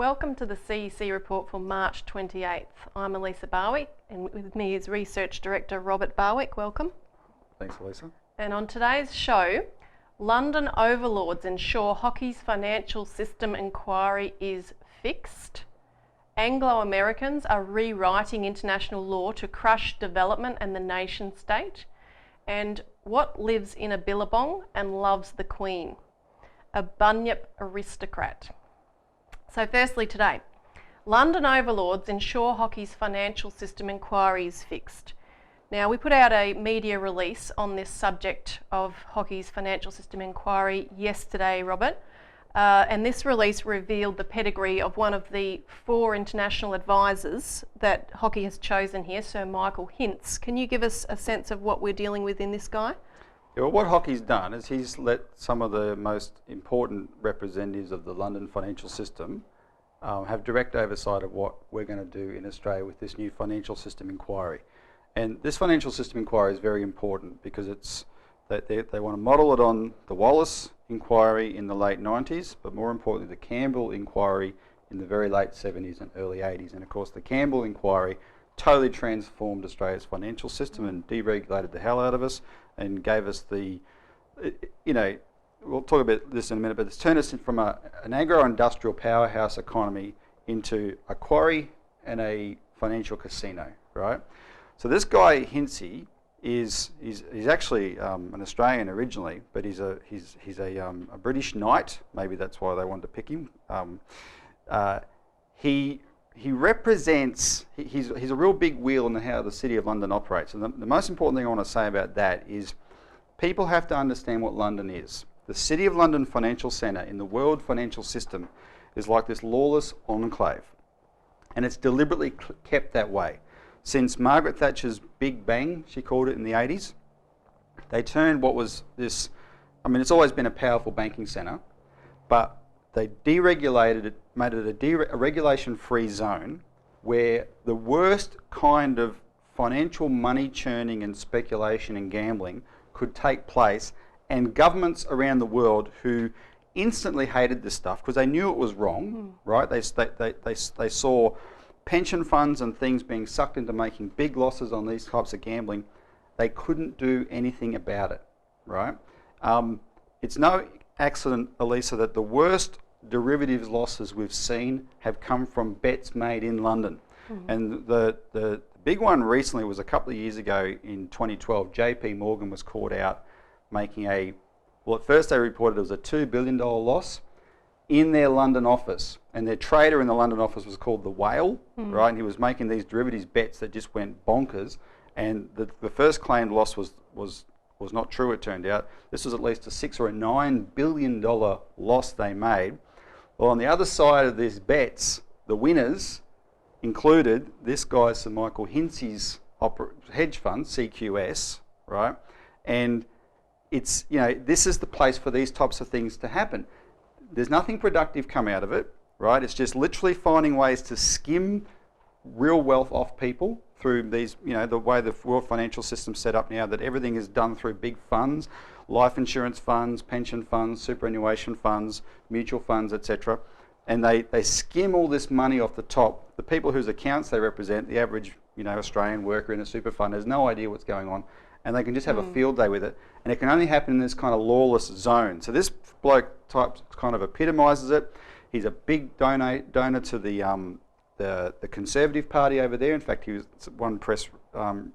Welcome to the CEC Report for March 28th. I'm Elisa Barwick, and with me is Research Director Robert Barwick. Welcome. Thanks, Elisa. And on today's show, London overlords ensure hockey's financial system inquiry is fixed. Anglo-Americans are rewriting international law to crush development and the nation state. And what lives in a billabong and loves the Queen? A bunyip aristocrat. So firstly today, London overlords ensure hockey's financial system inquiry is fixed. Now, we put out a media release on this subject of hockey's financial system inquiry yesterday, Robert, and this release revealed the pedigree of one of the 4 international advisors that hockey has chosen here, Sir Michael Hintz. Can you give us a sense of what we're dealing with in this guy? Yeah, well, what hockey's done is he's let some of the most important representatives of the London financial system have direct oversight of what we're going to do in Australia with this new financial system inquiry. And this financial system inquiry is very important because it's that they want to model it on the Wallace inquiry in the late 90s, but more importantly the Campbell inquiry in the very late 70s and early 80s. And of course the Campbell inquiry totally transformed Australia's financial system and deregulated the hell out of us and gave us the, we'll talk about this in a minute, but it's turned us from an agro-industrial powerhouse economy into a quarry and a financial casino, right? So this guy Hintzey he's actually an Australian originally, but he's a British knight. Maybe that's why they wanted to pick him. He represents, he's a real big wheel in how the City of London operates. And the most important thing I want to say about that is people have to understand what London is. The City of London financial centre in the world financial system is like this lawless enclave. And it's deliberately kept that way. Since Margaret Thatcher's Big Bang, she called it in the 80s, they turned what was this, it's always been a powerful banking centre, but they deregulated it, made it a regulation-free zone where the worst kind of financial money churning and speculation and gambling could take place, and governments around the world who instantly hated this stuff because they knew it was wrong, right? They saw pension funds and things being sucked into making big losses on these types of gambling. They couldn't do anything about it, right? It's no accident, Elisa, that the worst derivatives losses we've seen have come from bets made in London. And the big one recently was a couple of years ago in 2012. JP Morgan was caught out making at first they reported it was a $2 billion loss in their London office, and their trader in the London office was called the Whale, right? And he was making these derivatives bets that just went bonkers, and the first claimed loss was not true, it turned out. This was at least a $6 or a $9 billion loss they made. Well, on the other side of these bets, the winners included this guy, Sir Michael Hintzey's hedge fund, CQS, right? And it's, this is the place for these types of things to happen. There's nothing productive come out of it, right? It's just literally finding ways to skim real wealth off people through these, the way the world financial system's set up now, that everything is done through big funds, life insurance funds, pension funds, superannuation funds, mutual funds, etc. And they skim all this money off the top. The people whose accounts they represent, the average, Australian worker in a super fund, has no idea what's going on, and they can just have a field day with it. And it can only happen in this kind of lawless zone. So this bloke type kind of epitomises it. He's a big donor to the Conservative Party over there. In fact, one press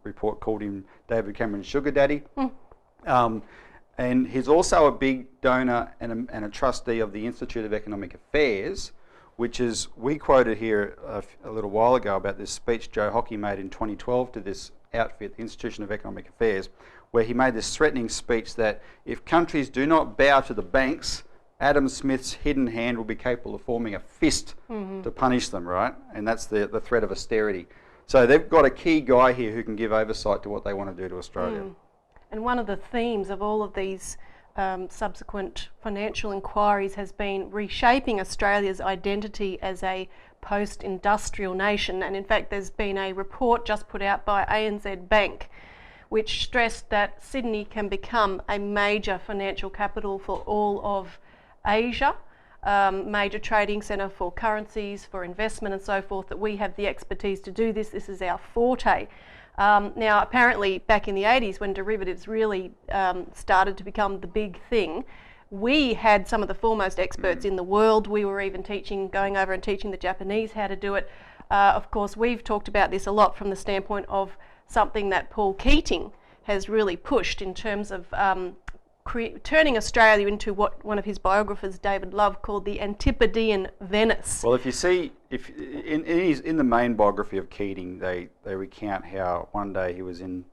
report called him David Cameron's sugar daddy. And he's also a big donor and a trustee of the Institute of Economic Affairs, which is, we quoted here a little while ago about this speech Joe Hockey made in 2012 to this outfit, the Institution of Economic Affairs, where he made this threatening speech that if countries do not bow to the banks, Adam Smith's hidden hand will be capable of forming a fist to punish them, right? And that's the threat of austerity. So they've got a key guy here who can give oversight to what they want to do to Australia. And one of the themes of all of these subsequent financial inquiries has been reshaping Australia's identity as a post-industrial nation. And in fact, there's been a report just put out by ANZ Bank which stressed that Sydney can become a major financial capital for all of Asia, major trading centre for currencies, for investment and so forth, that we have the expertise to do this. This is our forte. Now, apparently back in the 80s, when derivatives really started to become the big thing, we had some of the foremost experts in the world. We were even going over and teaching the Japanese how to do it. Of course, we've talked about this a lot from the standpoint of something that Paul Keating has really pushed in terms of turning Australia into what one of his biographers, David Love, called the Antipodean Venice. Well, if you see, in the main biography of Keating, they recount how one day he was in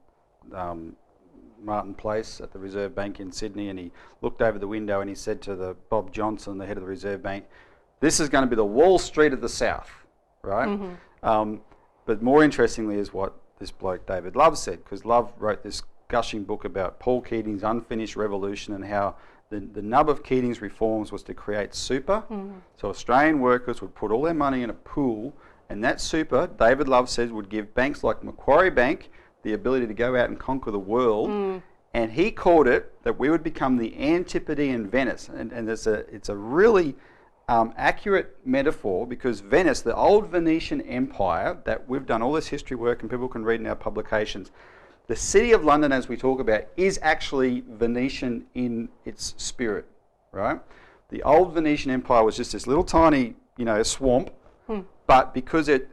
Martin Place at the Reserve Bank in Sydney, and he looked over the window and he said to the Bob Johnson, the head of the Reserve Bank, "This is going to be the Wall Street of the South," right? Mm-hmm. But more interestingly is what this bloke David Love said, because Love wrote this gushing book about Paul Keating's unfinished revolution and how the nub of Keating's reforms was to create super. Mm-hmm. So Australian workers would put all their money in a pool, and that super, David Love says, would give banks like Macquarie Bank the ability to go out and conquer the world. Mm. And he called it that we would become the Antipodean Venice. And it's a really accurate metaphor, because Venice, the old Venetian Empire that we've done all this history work and people can read in our publications, the city of London, as we talk about, is actually Venetian in its spirit, right? The old Venetian Empire was just this little tiny, swamp, but because it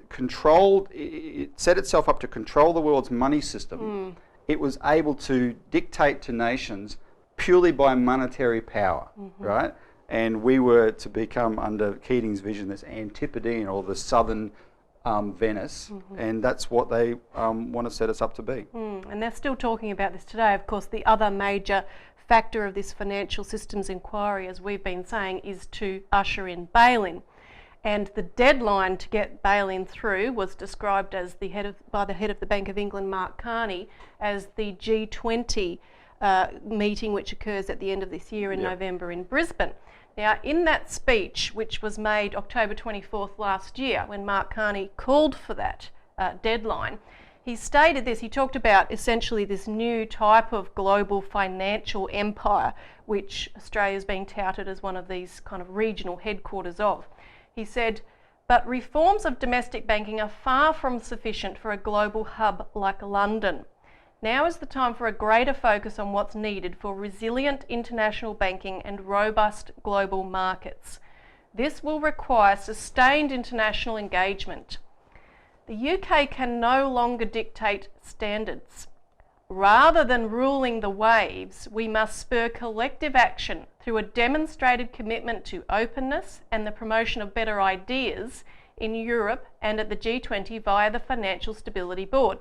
set itself up to control the world's money system, it was able to dictate to nations purely by monetary power, right? And we were to become, under Keating's vision, this Antipodean, or the southern Venice, and that's what they want to set us up to be. And they're still talking about this today. Of course, the other major factor of this financial systems inquiry, as we've been saying, is to usher in bail-in. And the deadline to get bail-in through was described as by the head of the Bank of England, Mark Carney, as the G20 meeting, which occurs at the end of this year in November in Brisbane. Now, in that speech, which was made October 24th last year, when Mark Carney called for that deadline, he stated this. He talked about essentially this new type of global financial empire, which Australia is being touted as one of these kind of regional headquarters of. He said, "But reforms of domestic banking are far from sufficient for a global hub like London. Now is the time for a greater focus on what's needed for resilient international banking and robust global markets. This will require sustained international engagement. The UK can no longer dictate standards. Rather than ruling the waves, we must spur collective action through a demonstrated commitment to openness and the promotion of better ideas in Europe and at the G20 via the Financial Stability Board.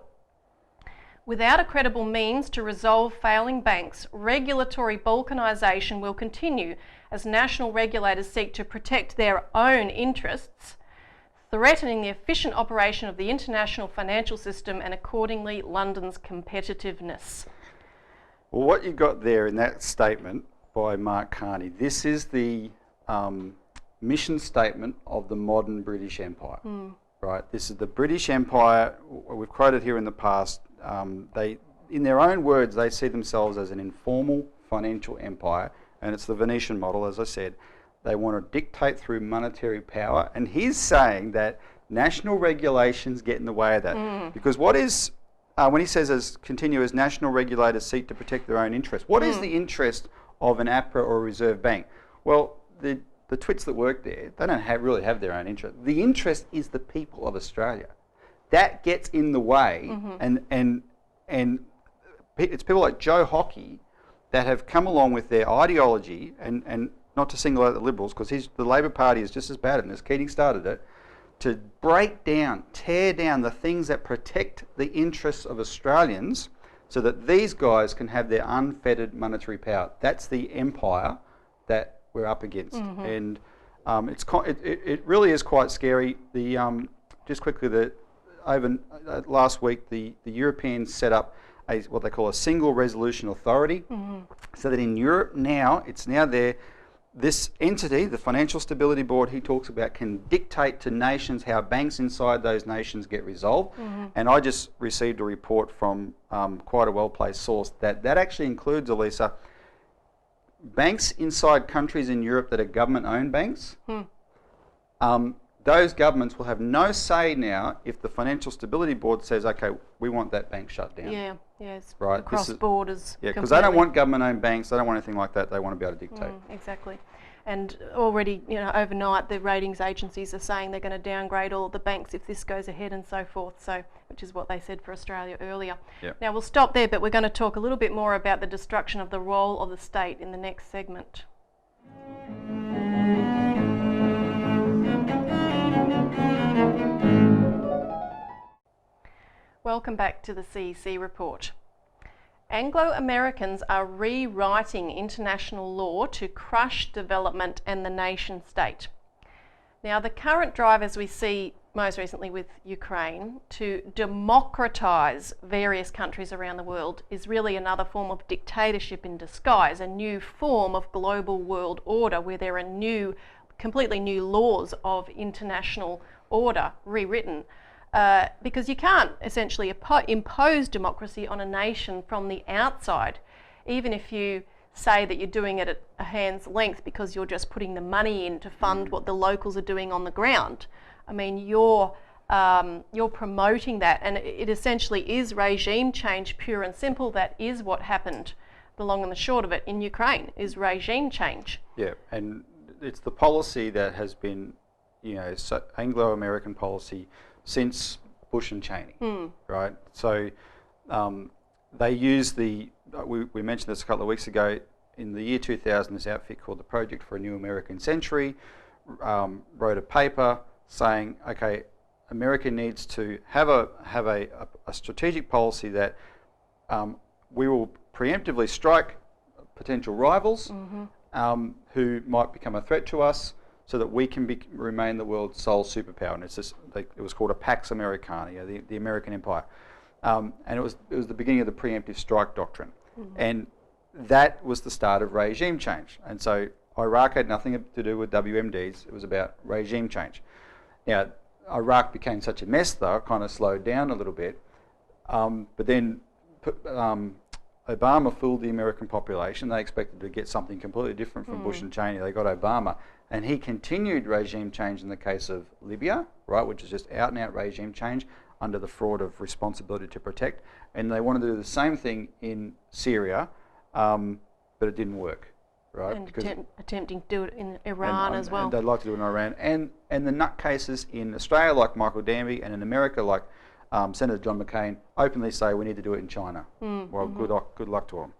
Without a credible means to resolve failing banks, regulatory balkanisation will continue as national regulators seek to protect their own interests, threatening the efficient operation of the international financial system and accordingly London's competitiveness." Well, what you got there in that statement by Mark Carney, this is the mission statement of the modern British Empire, right? This is the British Empire. We've quoted here in the past. In their own words, they see themselves as an informal financial empire, and it's the Venetian model, as I said. They want to dictate through monetary power, and he's saying that national regulations get in the way of that. Because what is, when he says continue as national regulators seek to protect their own interest, what is the interest of an APRA or a Reserve Bank? Well, the twits that work there, they don't really have their own interest. The interest is the people of Australia. That gets in the way, and it's people like Joe Hockey that have come along with their ideology, and not to single out the Liberals, because the Labor Party is just as bad at this, Keating started it, to break down, tear down the things that protect the interests of Australians so that these guys can have their unfettered monetary power. That's the empire that we're up against. And it really is quite scary. Just quickly, last week, the Europeans set up what they call a single resolution authority, so that in Europe now, it's now there, this entity, the Financial Stability Board he talks about, can dictate to nations how banks inside those nations get resolved. And I just received a report from quite a well-placed source that actually includes, Elisa, banks inside countries in Europe that are government-owned banks, those governments will have no say now if the Financial Stability Board says, okay, we want that bank shut down. Yeah, yes, right? across borders. Yeah, because they don't want government-owned banks, they don't want anything like that, they want to be able to dictate. Exactly. And already, overnight, the ratings agencies are saying they're going to downgrade all the banks if this goes ahead and so forth, which is what they said for Australia earlier. Yep. Now, we'll stop there, but we're going to talk a little bit more about the destruction of the role of the state in the next segment. Welcome back to the CEC Report. Anglo-Americans are rewriting international law to crush development and the nation state. Now, the current drive, as we see most recently with Ukraine, to democratise various countries around the world is really another form of dictatorship in disguise, a new form of global world order where there are completely new laws of international order rewritten. Because you can't essentially impose democracy on a nation from the outside, even if you say that you're doing it at a hand's length because you're just putting the money in to fund what the locals are doing on the ground. I mean, you're promoting that, and it essentially is regime change, pure and simple. That is what happened. The long and the short of it in Ukraine is regime change. Yeah, and it's the policy that has been, Anglo-American policy since Bush and Cheney, right? So they use we mentioned this a couple of weeks ago, in the year 2000, this outfit called the Project for a New American Century wrote a paper saying, okay, America needs to have a strategic policy that we will preemptively strike potential rivals who might become a threat to us, so that we can remain the world's sole superpower. And it was called a Pax Americana, the American Empire. And it was the beginning of the preemptive strike doctrine. And that was the start of regime change. And so Iraq had nothing to do with WMDs, it was about regime change. Now, Iraq became such a mess though, it kind of slowed down a little bit. But then Obama fooled the American population. They expected to get something completely different from Bush and Cheney. They got Obama. And he continued regime change in the case of Libya, right, which is just out and out regime change under the fraud of responsibility to protect. And they wanted to do the same thing in Syria, but it didn't work, right? And attempting to do it in Iran as well. And they'd like to do it in Iran. And the nutcases in Australia, like Michael Danby, and in America, like Senator John McCain, openly say we need to do it in China. Well, good luck to them.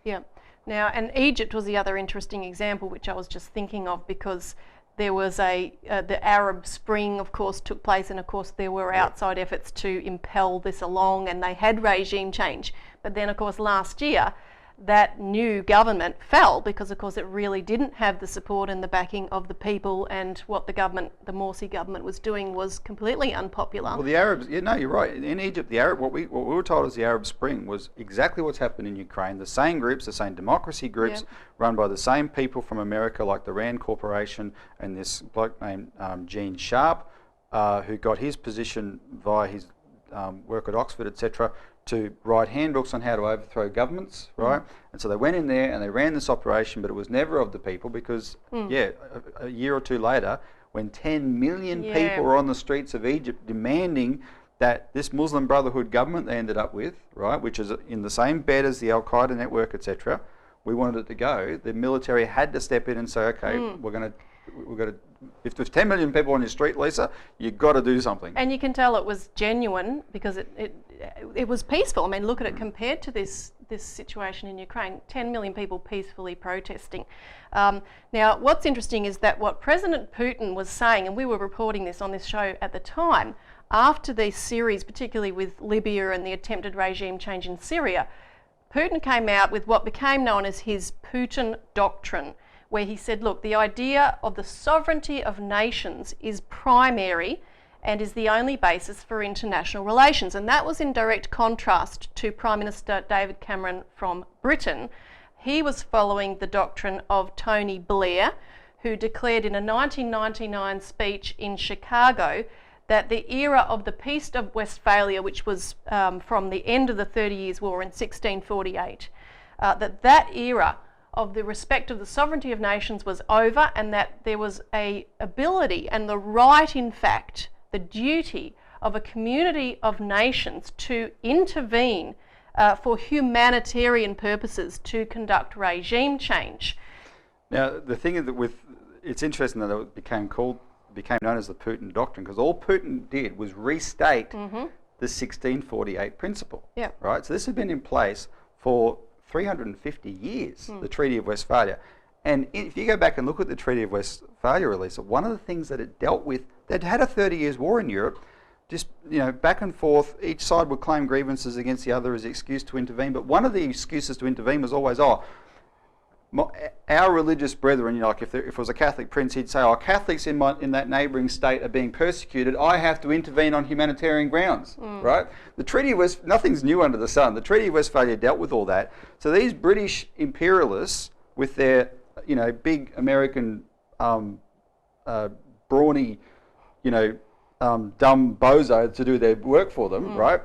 Yeah. Now, and Egypt was the other interesting example, which I was just thinking of, because there was the Arab Spring, of course, took place, and of course there were outside efforts to impel this along, and they had regime change. But then, of course, last year, that new government fell because, of course, it really didn't have the support and the backing of the people, and what the Morsi government was doing was completely unpopular. Well, the Arabs, you're right. In Egypt, what we were told as the Arab Spring was exactly what's happened in Ukraine. The same groups, the same democracy groups, run by the same people from America, like the Rand Corporation and this bloke named Gene Sharp, who got his position via his work at Oxford, etc., to write handbooks on how to overthrow governments, right? And so they went in there and they ran this operation, but it was never of the people because, a year or two later, when 10 million people were on the streets of Egypt demanding that this Muslim Brotherhood government they ended up with, right, which is in the same bed as the Al-Qaeda network, etc., we wanted it to go, the military had to step in and say, okay, we're going to, if there's 10 million people on your street, Lisa, you've got to do something. And you can tell it was genuine because it was peaceful. I mean, look at it compared to this situation in Ukraine, 10 million people peacefully protesting. Now, what's interesting is that what President Putin was saying, and we were reporting this on this show at the time, after this series, particularly with Libya and the attempted regime change in Syria, Putin came out with what became known as his Putin Doctrine, where he said, look, the idea of the sovereignty of nations is primary and is the only basis for international relations. And that was in direct contrast to Prime Minister David Cameron from Britain. He was following the doctrine of Tony Blair, who declared in a 1999 speech in Chicago that the era of the Peace of Westphalia, which was from the end of the 30 Years' War in 1648, that era of the respect of the sovereignty of nations was over, and that there was a ability and the right, in fact, the duty of a community of nations to intervene for humanitarian purposes to conduct regime change. Now, the thing is that it's interesting that it became known as the Putin Doctrine, because all Putin did was restate the 1648 principle. Yeah. Right? So this had been in place for 350 years, the Treaty of Westphalia. And if you go back and look at the Treaty of Westphalia, Elisa, one of the things that it dealt with, they'd had a 30 years war in Europe, just, back and forth, each side would claim grievances against the other as an excuse to intervene. But one of the excuses to intervene was always, our religious brethren, like if it was a Catholic prince, he'd say, Catholics in that neighbouring state are being persecuted, I have to intervene on humanitarian grounds, right? The Treaty of nothing's new under the sun. The Treaty of Westphalia dealt with all that. So these British imperialists, with their, big American, brawny, dumb bozo to do their work for them, right?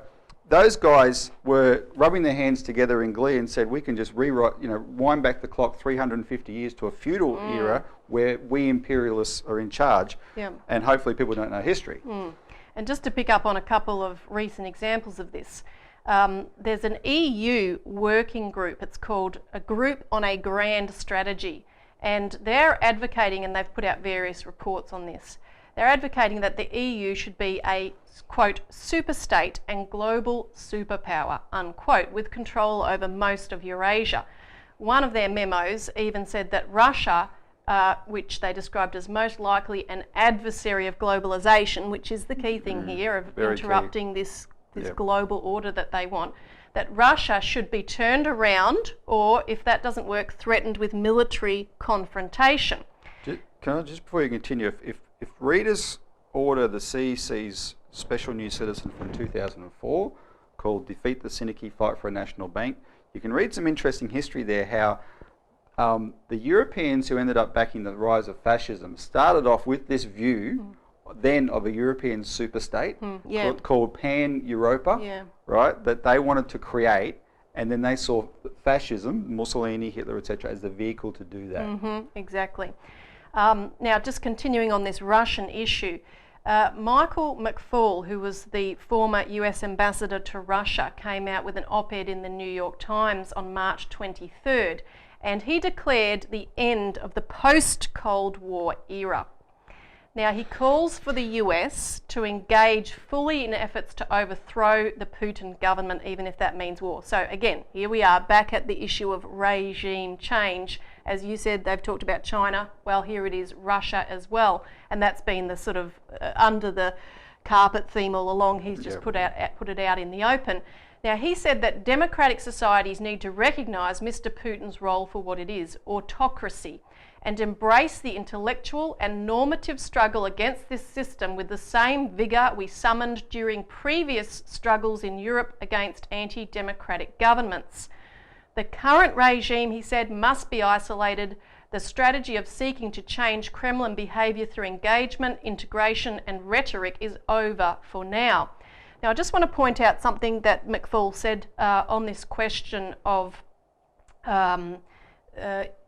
Those guys were rubbing their hands together in glee and said, we can just rewrite, wind back the clock 350 years to a feudal era where we imperialists are in charge, and hopefully people don't know history. And just to pick up on a couple of recent examples of this, there's an EU working group. It's called a Group on a Grand Strategy, and they're advocating, and they've put out various reports on this, they're advocating that the EU should be a, quote, superstate and global superpower, unquote, with control over most of Eurasia. One of their memos even said that Russia, which they described as most likely an adversary of globalisation, which is the key thing here of interrupting this global order that they want, that Russia should be turned around, or if that doesn't work, threatened with military confrontation. Can I just, before you continue, if readers order the CEC's Special New Citizen from 2004 called Defeat the Syndicate, Fight for a National Bank, you can read some interesting history there, how the Europeans who ended up backing the rise of fascism started off with this view then of a European superstate called Pan-Europa, right, that they wanted to create, and then they saw fascism, Mussolini, Hitler, etc., as the vehicle to do that. Exactly. Now, just continuing on this Russian issue, Michael McFaul, who was the former US ambassador to Russia, came out with an op-ed in the New York Times on March 23rd, and he declared the end of the post-Cold War era. Now, he calls for the US to engage fully in efforts to overthrow the Putin government, even if that means war. So again, here we are back at the issue of regime change. As you said, they've talked about China. Well, here it is Russia as well. And that's been the sort of under the carpet theme all along. He's just put it out in the open. Now, he said that democratic societies need to recognise Mr. Putin's role for what it is, autocracy, and embrace the intellectual and normative struggle against this system with the same vigour we summoned during previous struggles in Europe against anti-democratic governments. The current regime, he said, must be isolated. The strategy of seeking to change Kremlin behaviour through engagement, integration and rhetoric is over for now. Now, I just want to point out something that McFaul said on this question of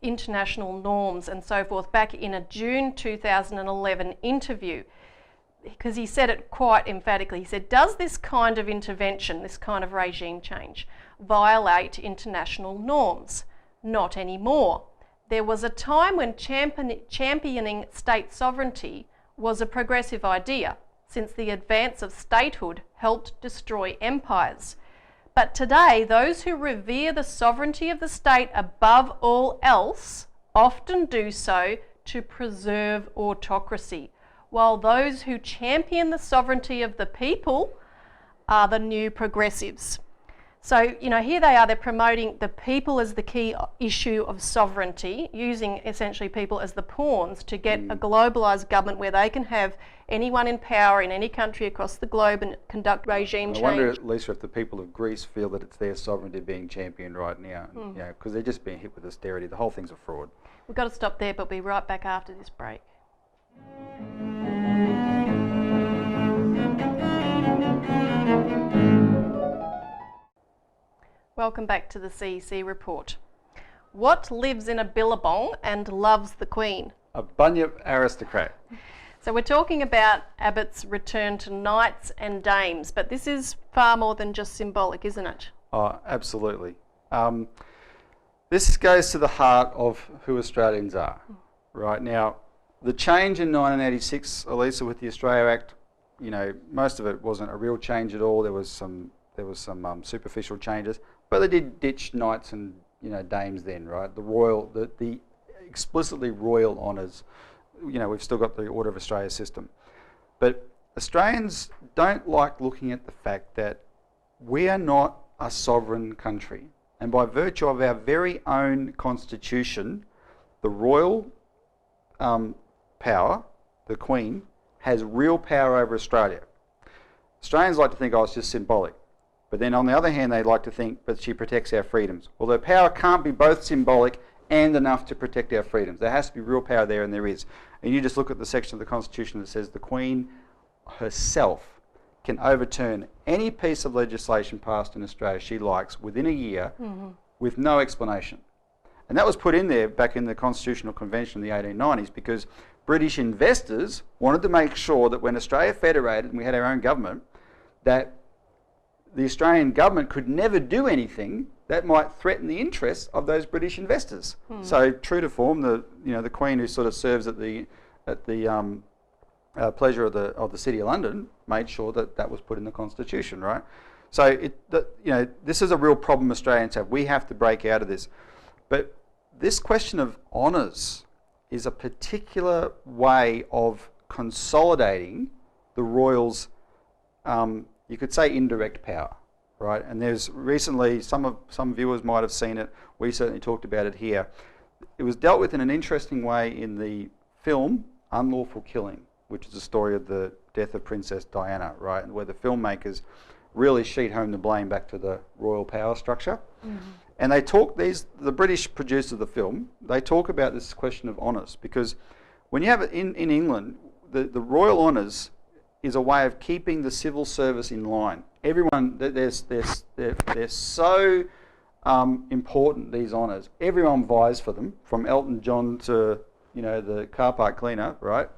international norms and so forth back in a June 2011 interview, because he said it quite emphatically. He said, does this kind of intervention, this kind of regime change, violate international norms? Not anymore. There was a time when championing state sovereignty was a progressive idea, since the advance of statehood helped destroy empires. But today, those who revere the sovereignty of the state above all else often do so to preserve autocracy, while those who champion the sovereignty of the people are the new progressives. So, here they are, they're promoting the people as the key issue of sovereignty, using essentially people as the pawns to get a globalised government where they can have anyone in power in any country across the globe and conduct regime change. I wonder, Lisa, if the people of Greece feel that it's their sovereignty being championed right now, because they're just being hit with austerity. The whole thing's a fraud. We've got to stop there, but we'll be right back after this break. Welcome back to the CEC Report. What lives in a billabong and loves the Queen? A bunyip aristocrat. So we're talking about Abbott's return to knights and dames, but this is far more than just symbolic, isn't it? Oh, absolutely. This goes to the heart of who Australians are. Right now, the change in 1986, Elisa, with the Australia Act, you know, most of it wasn't a real change at all. There was some superficial changes, but they did ditch knights and, you know, dames then, right? The explicitly royal honours. You know, we've still got the Order of Australia system, but Australians don't like looking at the fact that we are not a sovereign country, and by virtue of our very own constitution, the royal power, the Queen, has real power over Australia. Australians like to think, oh, it's just symbolic. But then on the other hand, they like to think, but she protects our freedoms. Well, the power can't be both symbolic and enough to protect our freedoms. There has to be real power there, and there is. And you just look at the section of the Constitution that says the Queen herself can overturn any piece of legislation passed in Australia she likes within a year with no explanation. And that was put in there back in the Constitutional Convention in the 1890s because British investors wanted to make sure that when Australia federated and we had our own government, that the Australian government could never do anything that might threaten the interests of those British investors. So true to form, the Queen, who sort of serves at the pleasure of the City of London, made sure that that was put in the Constitution, right? So this is a real problem Australians have. We have to break out of this. But this question of honours is a particular way of consolidating the royals', you could say, indirect power, right? And there's recently, some viewers might have seen it, we certainly talked about it here. It was dealt with in an interesting way in the film Unlawful Killing, which is the story of the death of Princess Diana, right? And where the filmmakers really sheet home the blame back to the royal power structure. And they talk, the British producers of the film, they talk about this question of honours, because when you have it in England, the royal honours is a way of keeping the civil service in line. Everyone, they're so important, these honours. Everyone vies for them, from Elton John to, the car park cleaner, right?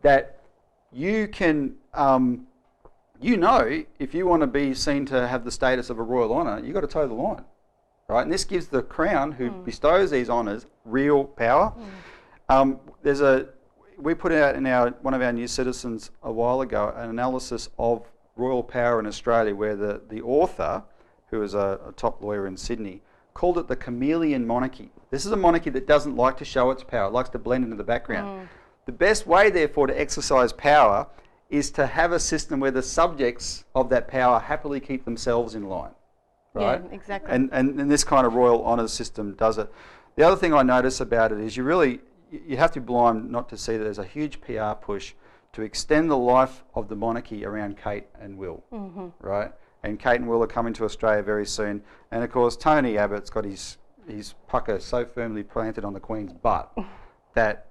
That you can, if you want to be seen to have the status of a royal honour, you've got to toe the line, right? And this gives the Crown, who bestows these honours, real power. We put out in one of our New Citizens a while ago an analysis of royal power in Australia, where the author, who is a top lawyer in Sydney, called it the Chameleon Monarchy. This is a monarchy that doesn't like to show its power. It likes to blend into the background. The best way, therefore, to exercise power is to have a system where the subjects of that power happily keep themselves in line, right? Yeah, exactly. And this kind of royal honours system does it. The other thing I notice about it is you have to be blind not to see that there's a huge PR push to extend the life of the monarchy around Kate and Will, right? And Kate and Will are coming to Australia very soon. And of course, Tony Abbott's got his pucker so firmly planted on the Queen's butt that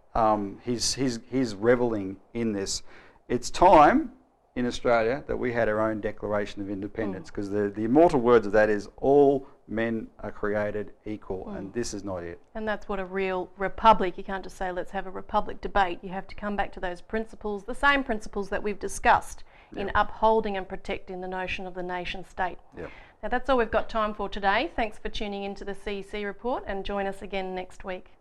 he's revelling in this. It's time in Australia that we had our own Declaration of Independence, because the immortal words of that is, all men are created equal, and this is not it. And that's what a real republic, you can't just say let's have a republic debate. You have to come back to those principles, the same principles that we've discussed in upholding and protecting the notion of the nation state. Now that's all we've got time for today. Thanks for tuning into the CEC Report, and join us again next week.